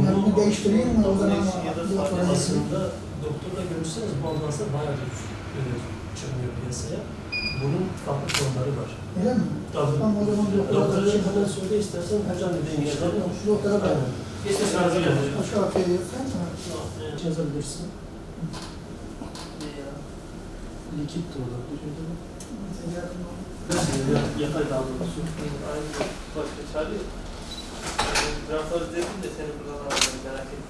Yani bir değiştireyim mi o zaman? Ya da aslında doktorla görüşseniz bu ambulanslar bayağı çıkmıyor piyasaya. Bunun farklı formları var. Öyle mi? Tabii. Tamam, o zaman Doktora hemen söyle istersen hocam dediğin yerler. Şu doktora ben. İstersen razı gelir. Aşağı arkaya yapsan mı? Yazabilirsin. Likit de olabilir. Yatay daha doğrusu. Aynı başka çare. Transfer dedim de seni buradan alacağım, merak etme.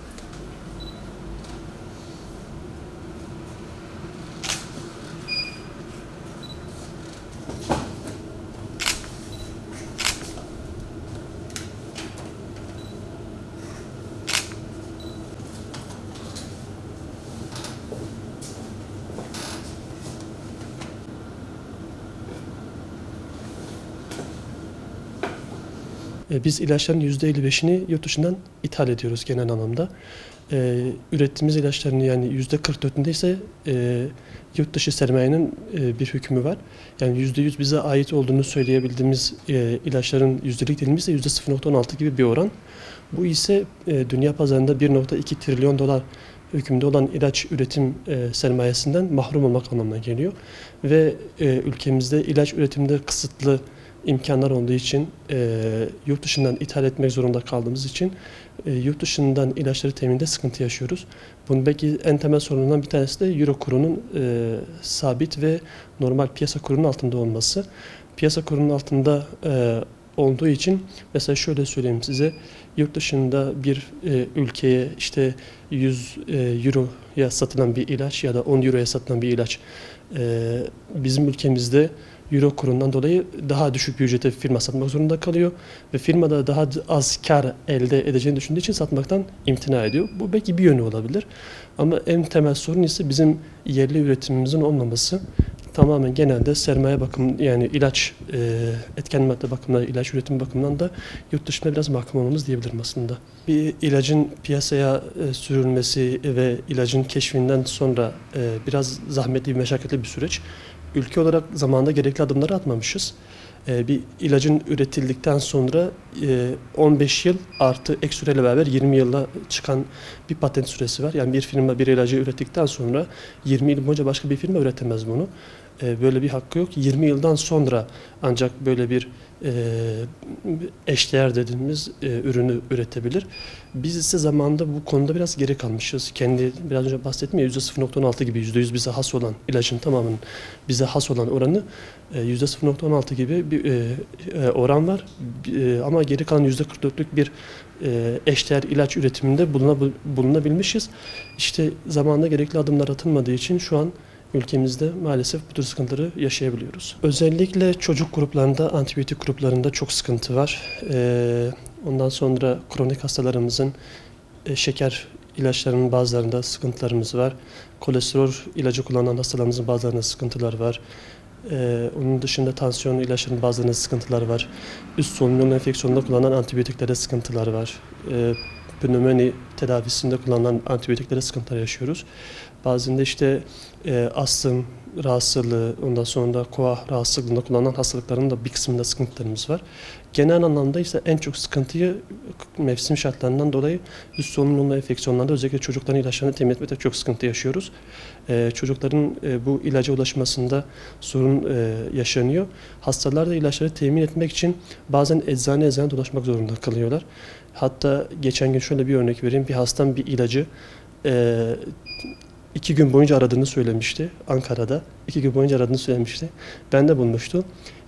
Biz ilaçların %55'ini yurt dışından ithal ediyoruz genel anlamda. Ürettiğimiz ilaçların yani %44'ünde ise yurt dışı sermayenin bir hükmü var. Yani %100 bize ait olduğunu söyleyebildiğimiz ilaçların yüzdelik dilimimiz de %0.16 gibi bir oran. Bu ise dünya pazarında 1.2 trilyon dolar hükümde olan ilaç üretim sermayesinden mahrum olmak anlamına geliyor. Ve ülkemizde ilaç üretiminde kısıtlı imkanlar olduğu için yurt dışından ithal etmek zorunda kaldığımız için yurt dışından ilaçları teminde sıkıntı yaşıyoruz. Bunun belki en temel sorunlarından bir tanesi de euro kurunun sabit ve normal piyasa kurunun altında olması. Piyasa kurunun altında olduğu için mesela şöyle söyleyeyim size, yurt dışında bir ülkeye işte 100 euroya satılan bir ilaç ya da 10 euroya satılan bir ilaç bizim ülkemizde euro kurundan dolayı daha düşük bir ücrete firma satmak zorunda kalıyor ve firma da daha az kar elde edeceğini düşündüğü için satmaktan imtina ediyor. Bu belki bir yönü olabilir ama en temel sorun ise bizim yerli üretimimizin olmaması. Tamamen genelde sermaye bakımı yani ilaç etken madde bakımından, ilaç üretimi bakımından da yurt dışında biraz mahkum olmamız diyebilirim aslında. Bir ilacın piyasaya sürülmesi ve ilacın keşfinden sonra biraz zahmetli ve meşakkatli bir süreç. Ülke olarak zamanında gerekli adımları atmamışız. Bir ilacın üretildikten sonra 15 yıl artı ek süreyle beraber 20 yıla çıkan bir patent süresi var. Yani bir firma bir ilacı ürettikten sonra 20 yıl boyunca başka bir firma üretemez bunu. Böyle bir hakkı yok. 20 yıldan sonra ancak böyle bir eşdeğer dediğimiz ürünü üretebilir. Biz ise zamanında bu konuda biraz geri kalmışız. Kendi biraz önce bahsettim ya %0.16 gibi %100 bize has olan ilacın tamamının bize has olan oranı %0.16 gibi bir oran var. Ama geri kalan %44'lük bir eşdeğer ilaç üretiminde bulunabilmişiz. İşte zamanında gerekli adımlar atılmadığı için şu an ülkemizde maalesef bu tür sıkıntıları yaşayabiliyoruz. Özellikle çocuk gruplarında, antibiyotik gruplarında çok sıkıntı var. Ondan sonra kronik hastalarımızın şeker ilaçlarının bazılarında sıkıntılarımız var. Kolesterol ilacı kullanan hastalarımızın bazılarında sıkıntılar var. Onun dışında tansiyon ilaçlarının bazılarında sıkıntılar var. Üst solunum yolu enfeksiyonunda kullanılan antibiyotiklerde sıkıntılar var. Pnömoni tedavisinde kullanılan antibiyotiklere sıkıntılar yaşıyoruz. Bazen de işte astım rahatsızlığı, ondan sonra da koa rahatsızlığında kullanılan hastalıkların da bir kısmında sıkıntılarımız var. Genel anlamda ise en çok sıkıntıyı mevsim şartlarından dolayı üst solunum yolu enfeksiyonlarında özellikle çocukların ilaçlarını temin etmekte çok sıkıntı yaşıyoruz. Çocukların bu ilaca ulaşmasında sorun yaşanıyor. Hastalar da ilaçları temin etmek için bazen eczane dolaşmak zorunda kalıyorlar. Hatta geçen gün şöyle bir örnek vereyim. Bir hastam bir ilacı 2 gün boyunca aradığını söylemişti Ankara'da. 2 gün boyunca aradığını söylemişti. Ben de bulmuştu.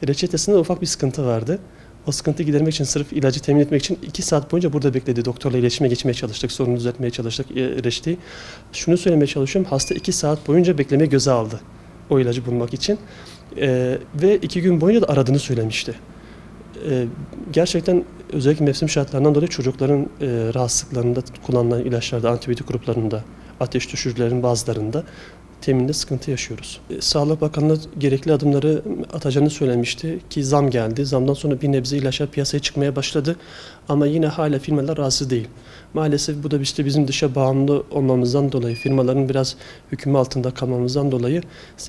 Reçetesinde ufak bir sıkıntı vardı. O sıkıntıyı gidermek için sırf ilacı temin etmek için 2 saat boyunca burada bekledi. Doktorla iletişime geçmeye çalıştık. Sorunu düzeltmeye çalıştık reçeteyi. Şunu söylemeye çalışıyorum. Hasta 2 saat boyunca beklemeyi göze aldı. O ilacı bulmak için. Ve 2 gün boyunca da aradığını söylemişti. Gerçekten özellikle mevsim şartlarından dolayı çocukların rahatsızlıklarında kullanılan ilaçlarda, antibiyotik gruplarında, ateş düşürücülerin bazılarında teminde sıkıntı yaşıyoruz. Sağlık Bakanlığı gerekli adımları atacağını söylemişti ki zam geldi. Zamdan sonra bir nebze ilaçlar piyasaya çıkmaya başladı ama yine hala firmalar razı değil. Maalesef bu da işte bizim dışa bağımlı olmamızdan dolayı, firmaların biraz hükmü altında kalmamızdan dolayı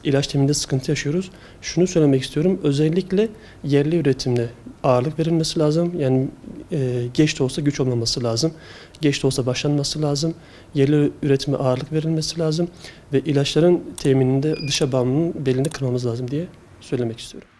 ilaç teminde sıkıntı yaşıyoruz. Şunu söylemek istiyorum, özellikle yerli üretimde ağırlık verilmesi lazım. Yani geç de olsa güç olmaması lazım. Geç de olsa başlanması lazım. Yerli üretime ağırlık verilmesi lazım. Ve ilaçların temininde dışa bağımlılığın belini kırmamız lazım diye söylemek istiyorum.